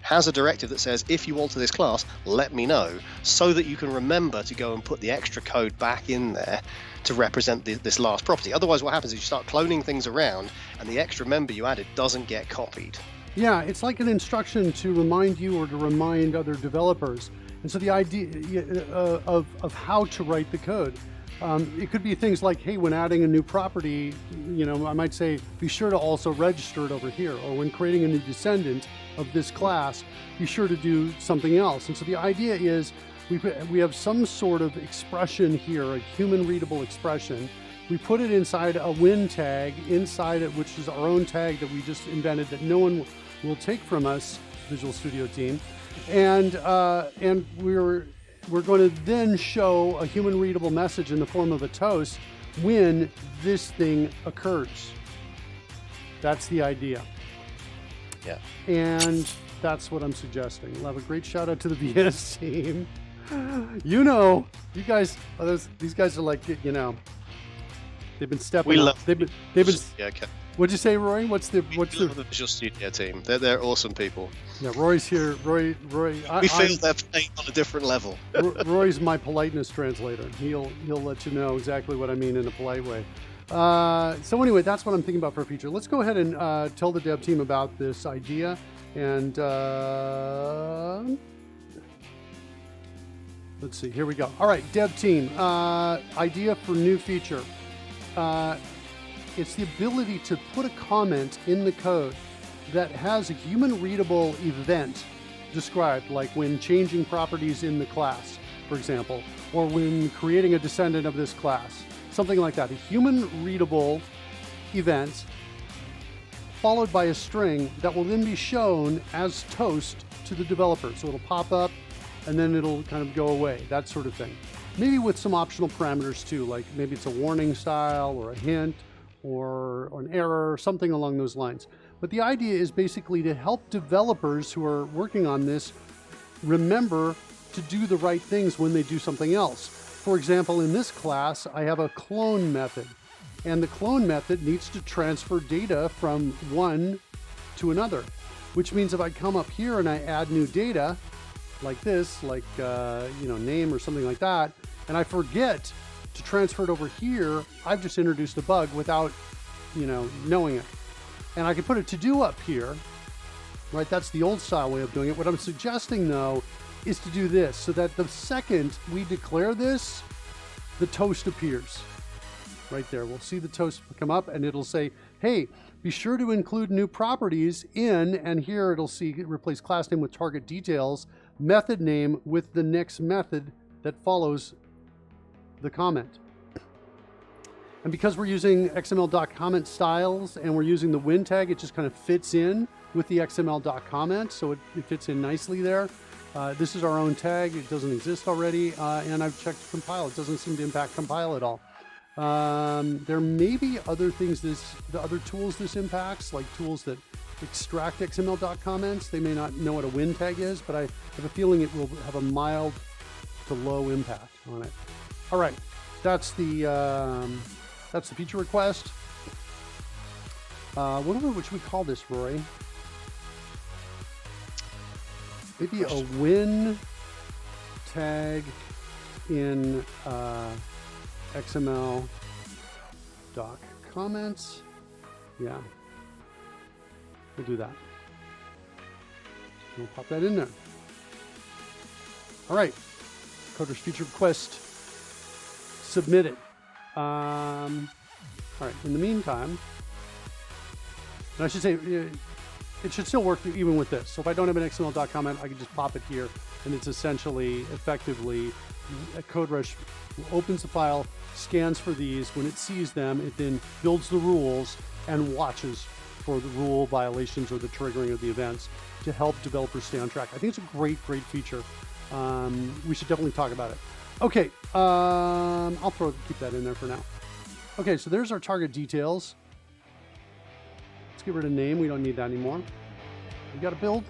has a directive that says, if you alter this class, let me know, so that you can remember to go and put the extra code back in there to represent this last property. Otherwise, what happens is you start cloning things around and the extra member you added doesn't get copied. Yeah, it's like an instruction to remind you or to remind other developers. And so the idea of how to write the code. It could be things like, hey, when adding a new property, I might say, be sure to also register it over here. Or when creating a new descendant of this class, be sure to do something else. And so the idea is we have some sort of expression here, a human readable expression. We put it inside a win tag, inside it, which is our own tag that we just invented that no one will take from us, Visual Studio team. And we're going to then show a human readable message in the form of a toast when this thing occurs. That's the idea. Yeah. And that's what I'm suggesting. We'll have a great shout out to the VS team. You guys, these guys are like, they've been stepping We up. love They've been. Yeah, okay. What'd you say, Roy? What's the The Visual Studio team. They're awesome people. Yeah, Roy's here. Roy. We feel they're playing on a different level. Roy's my politeness translator. He'll let you know exactly what I mean in a polite way. So anyway, that's what I'm thinking about for a feature. Let's go ahead and tell the dev team about this idea. And let's see. Here we go. All right, dev team. Idea for new feature. It's the ability to put a comment in the code that has a human readable event described, like when changing properties in the class, for example, or when creating a descendant of this class, something like that. A human readable event followed by a string that will then be shown as toast to the developer. So it'll pop up and then it'll kind of go away, that sort of thing. Maybe with some optional parameters too, like maybe it's a warning style or a hint or an error, something along those lines. But the idea is basically to help developers who are working on this remember to do the right things when they do something else. For example, in this class, I have a clone method, and the clone method needs to transfer data from one to another, which means if I come up here and I add new data like this, like name or something like that, and I forget to transfer it over here, I've just introduced a bug without, knowing it. And I can put a to-do up here, right? That's the old style way of doing it. What I'm suggesting, though, is to do this so that the second we declare this, the toast appears right there. We'll see the toast come up and it'll say, hey, be sure to include new properties in, and here it'll see replace class name with target details, method name with the next method that follows the comment. And because we're using XML.comment styles and we're using the win tag, it just kind of fits in with the XML.comment, so it fits in nicely there. This is our own tag. It doesn't exist already, and I've checked compile. It doesn't seem to impact compile at all. There may be other things, the other tools this impacts, like tools that extract XML.comments. They may not know what a win tag is, but I have a feeling it will have a mild to low impact on it. All right, that's the feature request. What should we call this, Roy? Maybe a win tag in XML doc comments. Yeah, we'll do that. We'll pop that in there. All right, Coder's feature request submitted. All right, in the meantime, and I should say, it should still work even with this. So if I don't have an XML doc comment, I can just pop it here, and it's essentially, effectively, CodeRush opens the file, scans for these. When it sees them, it then builds the rules and watches for the rule violations or the triggering of the events to help developers stay on track. I think it's a great, great feature. We should definitely talk about it. Okay, I'll keep that in there for now. Okay, so there's our target details. Let's get rid of name. We don't need that anymore. We got a build.